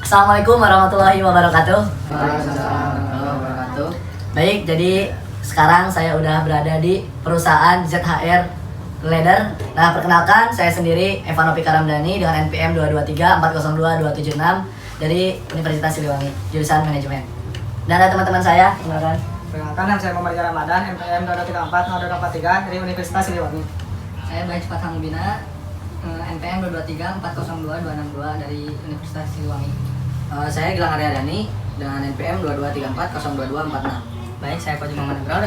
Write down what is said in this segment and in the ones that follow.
Assalamualaikum warahmatullahi wabarakatuh. Waalaikumsalam warahmatullahi wabarakatuh. Baik, jadi sekarang saya udah berada di perusahaan ZHR Leather. Nah, perkenalkan saya sendiri Evanopi Karamdani dengan NPM 223402276 dari Universitas Siliwangi, jurusan manajemen. Dan ada teman-teman saya, kenalkan. Perkenalkan, nama saya Muhammad Ramadan, NPM 22340243 dari Universitas Siliwangi. Saya Baik Fatah Mubina, NPM 223402262 dari Universitas Siliwangi. Saya Gilang Aryadani dengan NPM 2234022246. Baik, saya Koji Muhammad Nugroho,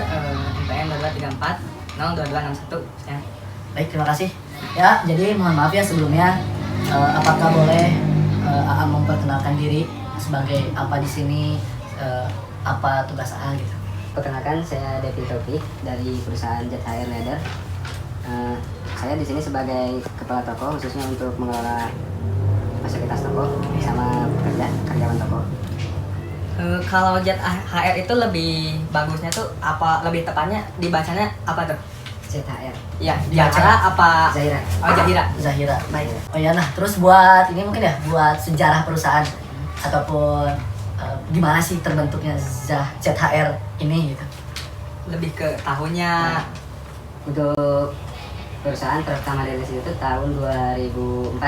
NPM 2234 02261. Ya. Baik, terima kasih. Ya, jadi mohon maaf ya sebelumnya, apakah boleh AA memperkenalkan diri sebagai apa di sini, apa tugas AA gitu. Perkenalkan, saya Devi Taufik dari perusahaan ZHR Leather. Saya di sini sebagai kepala toko, khususnya untuk mengelola fasilitas toko sama pekerja karyawan toko. Kalau ZHR itu lebih bagusnya tuh apa, lebih tepatnya dibacanya apa tuh? ZHR. Ya, Dibaca. Zahira apa? Zahira. Oh, Zahira. Zahira. Baik. Oh ya, nah terus buat ini mungkin ya buat sejarah perusahaan ataupun gimana sih terbentuknya ZHR ini gitu. Lebih ke tahunnya. Untuk perusahaan pertama dari sini itu tahun 2004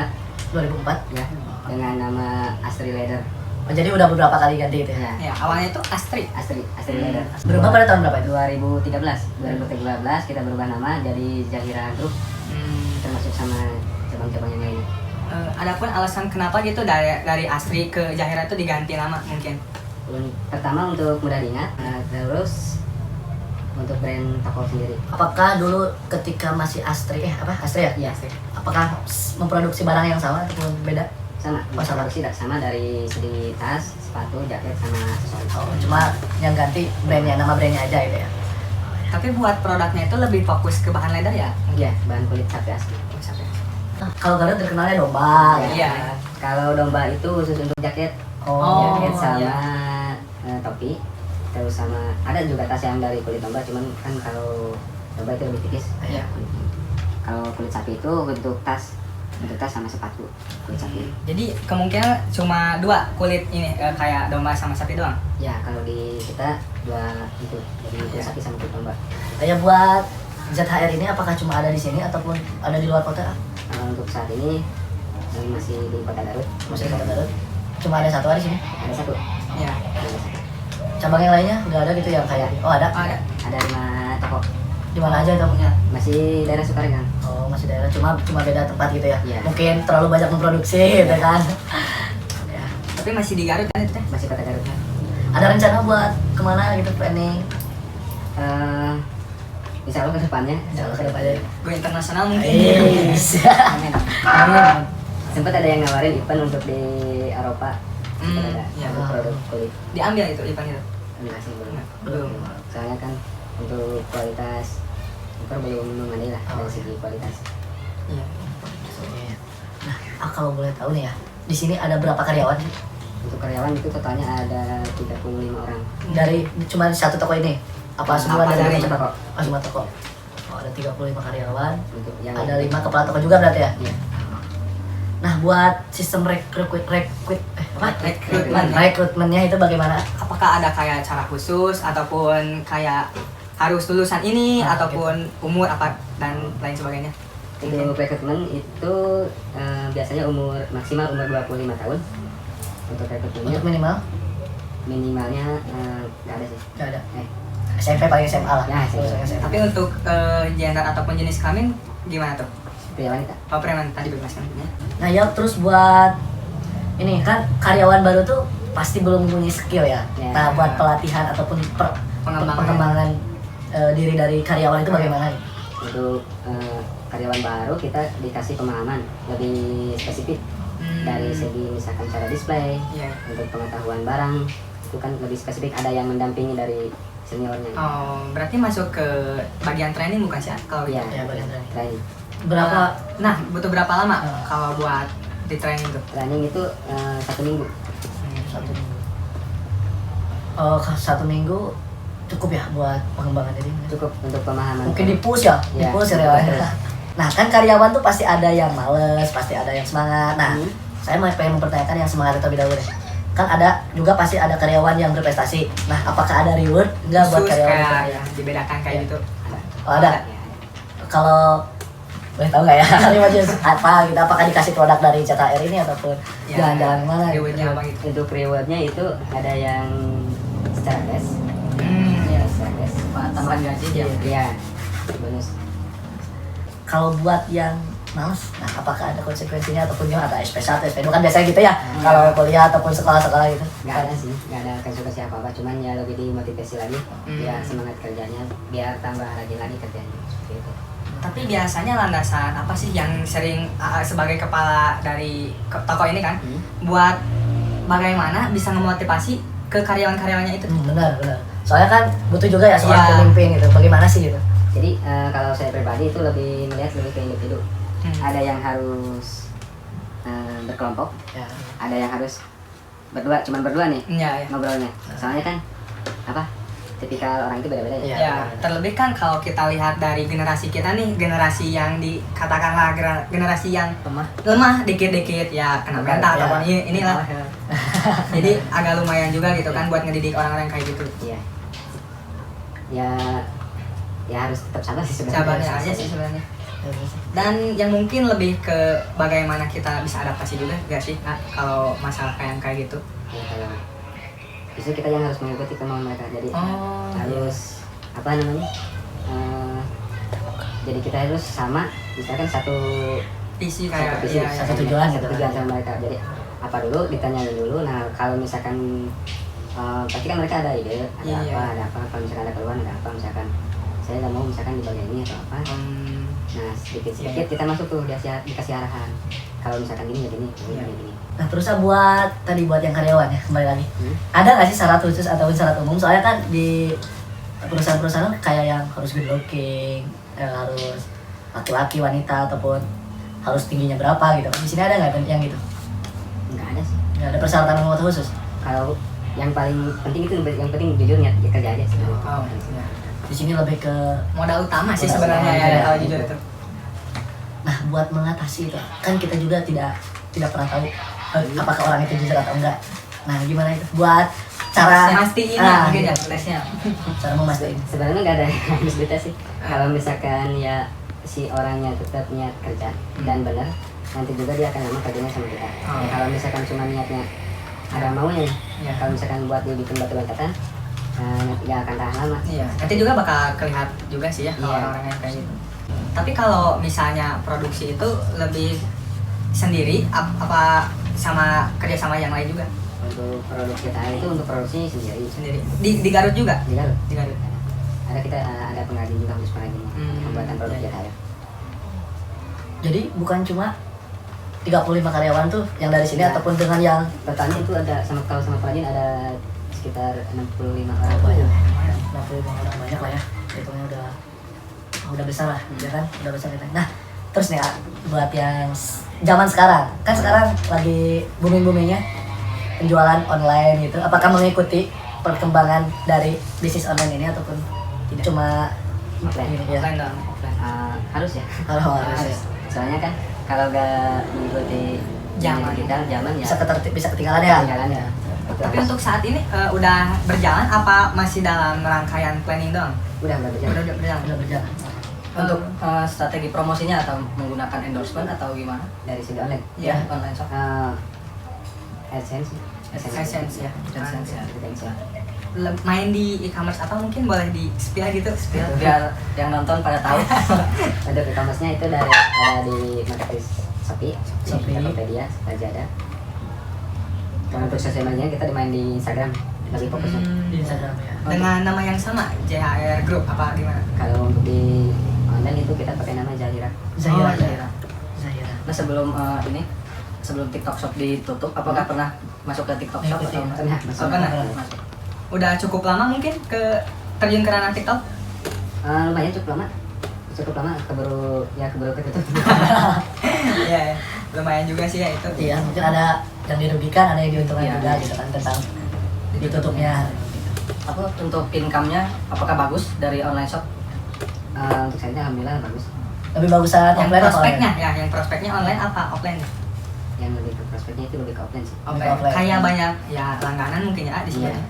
2004. ya, dengan nama Astri Leather. Oh, jadi udah beberapa kali ganti gitu ya. Ya, Ya, awalnya itu Astri. Astri Leather. Berubah pada tahun berapa itu? 2013 kita berubah nama jadi Zahira Group, termasuk sama cabang-cabang yang lain. Adapun alasan kenapa gitu dari Astri ke Zahira itu diganti nama mungkin. Pertama untuk mudah diingat, terus untuk brand toko sendiri. Apakah dulu ketika masih Astri Astri ya? Iya, Astri. Apakah memproduksi barang yang sama ataupun beda? Sama, Oh, sama. produksi sama dari segi tas, sepatu, jaket, sama aksesoris. Oh, cuma yang ganti brandnya, nama brandnya aja gitu ya. Tapi buat produknya itu lebih fokus ke bahan leather ya? Iya, bahan kulit sapi asli. Nah, kalau Garut terkenalnya domba. Iya. Kalau domba itu khusus untuk jaket, Oh, jaket sama iya. topi. Terus sama ada juga tas yang dari kulit domba, cuman kan kalau domba itu lebih tipis. Iya. Kalau kulit sapi itu untuk tas sama sepatu kulit sapi. Jadi kemungkinan cuma dua kulit ini kayak domba sama sapi doang. Ya, kalau di kita dua itu, jadi kulit Iya. sapi sama kulit domba. Ya buat ZHR ini apakah cuma ada di sini ataupun ada di luar kota? Untuk saat ini masih di Kota Garut. Masih di kota Garut. Cuma ada satu di sini. Ada satu. Iya. Ada satu. Cabang yang lainnya nggak ada gitu yang kayak ada Ada. Ada 5 toko. di mana aja itu punya? Masih daerah Sukaregang. Oh, masih daerah, cuma beda tempat gitu ya. Iya. Mungkin terlalu banyak memproduksi gitu kan. Ya. Tapi masih di Garut kan itu teh? Masih Kota Garut. Ada rencana buat kemana gitu, planning? Insya Allah ke depannya. Insya Allah ke depannya. Go internasional mungkin. Yes. Amin. Amin. Sempat ada yang nawarin event untuk di Eropa. Sempat ada Iya. untuk produk kulit. Diambil itu event itu. Masih belum. Belum. Soalnya kan untuk kualitas impor belum memadai lah Oh, dari segi kualitas. Iya. Nah, kalau boleh tahu nih ya, di sini ada berapa karyawan sih? Untuk karyawan itu totalnya ada 35 orang. Dari cuma satu toko ini? Apa semua Apa dari dari toko? Oh, semua toko. Oh, ada 35 karyawan. Untuk yang Ada 5 kepala toko juga berarti ya? Iya. Nah, buat sistem rekrutmennya itu bagaimana? Apakah ada kayak cara khusus ataupun kayak harus lulusan ini Ah, ataupun umur apa dan lain sebagainya? Untuk rekrutmen itu biasanya maksimal umur 25 tahun. Untuk rekrutmennya Untuk minimal? minimalnya nggak ada sih. Nggak ada. SMP paling SMA lah. Ya, SMP. Lulusan SMA. Tapi untuk gender ataupun jenis kelamin gimana tuh? Pria wanita. Oh, preman tadi bebaskan ya. Nah ya, terus buat ini kan karyawan baru tuh pasti belum punya skill ya. Ya. Nah, buat pelatihan ataupun pengembangan diri dari karyawan itu bagaimana? Untuk karyawan baru kita dikasih pemahaman lebih spesifik dari segi misalkan cara display, Iya. untuk pengetahuan barang itu kan lebih spesifik, ada yang mendampingi dari seniornya. Oh, berarti masuk ke bagian training bukan sih? Kalau Iya, Ya, bagian training. training. Berapa? Nah, butuh berapa lama Ah. kalau buat di training tuh? Training itu 1 minggu. Satu minggu. Oh, 1 minggu cukup ya buat pengembangan diri? Cukup untuk pemahaman. Mungkin di push ya, Ya, ya. betul. Nah, kan karyawan tuh pasti ada yang males, pasti ada yang semangat. Nah, saya pengen mempertanyakan yang semangat terlebih dahulu deh. Kan ada juga pasti ada karyawan yang berprestasi. Nah, apakah ada reward enggak buat Khusus karyawan? kayak ya, dibedakan kayak gitu. Oh, ada. Kalau boleh tahu nggak ya rewardnya apa gitu? Apakah dikasih produk dari ZHR ini ataupun Ya, jalan-jalan mana? rewardnya apa gitu? Untuk rewardnya itu ada yang secara cash, Ya. secara cash. Tambahan gaji ya. Iya, bonus. Kalau buat yang males, nah apakah ada konsekuensinya ataupun gimana? Ada SP1, SP2 kan biasanya gitu ya. Kalau kuliah ataupun sekolah-sekolah gitu. Nggak ada sih, nggak ada konsekuensi apa-apa, cuman ya lebih dimotivasi lagi, biar semangat kerjanya, biar tambah rajin lagi kerjanya, seperti itu. Tapi biasanya landasan apa sih yang sering sebagai kepala dari toko ini kan buat bagaimana bisa memotivasi ke karyawan-karyawannya itu? Benar. Soalnya kan butuh juga ya seorang Iya. pemimpin gitu. Bagaimana sih gitu? Jadi kalau saya pribadi itu lebih melihat lebih ke individu. Ada yang harus berkelompok, Ya. ada yang harus berdua, cuman berdua nih Ya, ya. ngobrolnya. Soalnya kan apa? Tipikal orang itu beda-beda ya. Ya, terlebih kan kalau kita lihat dari generasi kita nih, generasi yang dikatakanlah generasi yang lemah dikit-dikit ya kena mental Ya. ataupun inilah. Jadi agak lumayan juga gitu kan buat ngedidik orang-orang kayak gitu. Iya. Ya harus tetap sabar sih sebenarnya. Sabarnya aja sih sebenarnya. Dan yang mungkin lebih ke bagaimana kita bisa adaptasi juga gak sih Kak, kalau masalah kayak gitu. Ya, kalau justru kita yang harus mengikuti kemauan mereka. Jadi Oh, harus apa namanya? Jadi kita harus sama, misalkan satu Visi kayak visi, ya, satu tujuan gitu. tujuan sama mereka. Jadi apa dulu ditanyain dulu. Nah kalau misalkan pasti kan mereka ada ide, Iya. ada apa. Kalau misalkan ada keluhan ada apa, misalkan saya nggak mau misalkan di bagian ini atau apa. Nah sedikit kita masuk tuh dikasih arahan. Kalau misalkan gini ya gini, Iya. gini. Nah terus buat yang karyawan ya kembali lagi. Ada nggak sih syarat khusus ataupun syarat umum? Soalnya kan di perusahaan-perusahaan kayak yang harus good looking, yang harus laki-laki, wanita ataupun harus tingginya berapa gitu. Di sini ada nggak yang gitu? Nggak ada sih. Nggak ada persyaratan umum atau khusus. Kalau yang paling penting itu yang penting jujurnya ya kerja aja sih. Oh, iya. Di sini lebih ke Modal utama sih Modal sebenarnya utama, ya ya. kalau jujur itu. nah buat mengatasi itu kan kita juga tidak pernah tahu apakah orang itu jujur atau enggak. Nah gimana itu buat cara Mastiin mungkin ya tesnya. cara memastikan. Sebenarnya nggak ada yang harus dites sih. Kalau misalkan ya si orangnya tetap niat kerja dan benar, nanti juga dia akan memang kerjanya sama kita. Oh. Ya, kalau misalkan cuma niatnya ada maunya, Iya. kalau misalkan buat dia bikin batu loncatan, nggak akan tahan lama. Iya, nanti juga bakal kelihatan juga sih ya kalau Iya. orang-orang yang kayak gitu. Tapi kalau misalnya produksi itu lebih sendiri apa sama kerja sama yang lain juga? Untuk produk kita itu untuk produksi sendiri. Sendiri. Di Garut juga? Di Garut. Di Garut. Ada kita ada pengrajin juga khusus pengrajin pembuatan produk iya. kita ya. Jadi bukan cuma 35 karyawan tuh yang dari sini Ya. ataupun dengan yang Totalnya itu ada sama pengrajin ada sekitar 65 orang. banyak 65 orang banyak lah ya. Hitungnya udah besar lah, ya kan? Udah besar kita. Nah, terus nih buat yang zaman sekarang, kan sekarang lagi booming-boomingnya penjualan online gitu. Apakah mengikuti perkembangan dari bisnis online ini ataupun tidak? Cuma Offline. ini ya. Offline dong, offline. Harus ya. Harus ya. Soalnya kan kalau nggak mengikuti Zaman. digital zaman ya Bisa ketinggalan ya. ketinggalan ya. Tapi untuk saat ini udah berjalan apa masih dalam rangkaian planning doang? udah berjalan. Udah berjalan. Udah berjalan. Untuk strategi promosinya atau menggunakan endorsement atau gimana? Dari sini online. Iya. Online shop. AdSense. AdSense ya. AdSense ya. Main di e-commerce apa mungkin boleh di spill gitu? Biar yang nonton pada tahu. Untuk e-commerce-nya itu ada di marketplace Shopee, Tokopedia, Lazada. Dan untuk sosial media kita dimain di Instagram lebih fokusnya. Di Instagram ya. Dengan nama yang sama, JHR Group apa gimana? Kalau untuk di online itu kita pakai nama Zahira. Zahira. Oh, Zahira. Zahira. Nah sebelum TikTok Shop ditutup, apakah pernah masuk ke TikTok Shop Mengikuti. atau Pernah Oh, masuk. pernah. masuk? Udah cukup lama mungkin terjun ke ranah TikTok? Lumayan cukup lama keburu ketutup. Iya, lumayan juga sih ya itu. Iya, mungkin ada yang dirugikan, ada yang diuntungkan Iya. juga gitu kan tentang ditutupnya. Apa untuk income-nya apakah bagus dari online shop? Untuk saya alhamdulillah bagus. Lebih bagusan Yang offline apa prospeknya online? ya, yang prospeknya online apa offline? yang lebih ke prospeknya itu lebih ke offline sih. Oke, Offline. kayak banyak ya langganan mungkin ya di sini. Iya.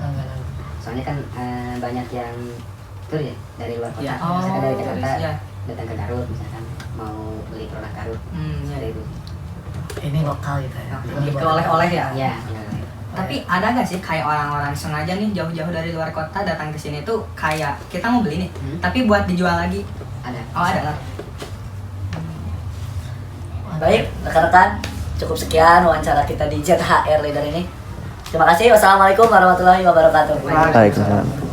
Soalnya kan banyak yang tur ya dari luar kota. Iya. Misalkan dari Jakarta iya. datang ke Garut misalkan mau beli produk Garut. Iya. Seperti itu. Ini lokal gitu ya. Lebih ke oleh-oleh ya. Iya. Tapi ada nggak sih kayak orang-orang sengaja nih jauh-jauh dari luar kota datang ke sini tuh kayak kita mau beli nih, tapi buat dijual lagi. Ada. Oh ada. Baik, rekan-rekan, cukup sekian wawancara kita di ZHR Leader ini. Terima kasih. Wassalamualaikum warahmatullahi wabarakatuh. Waalaikumsalam.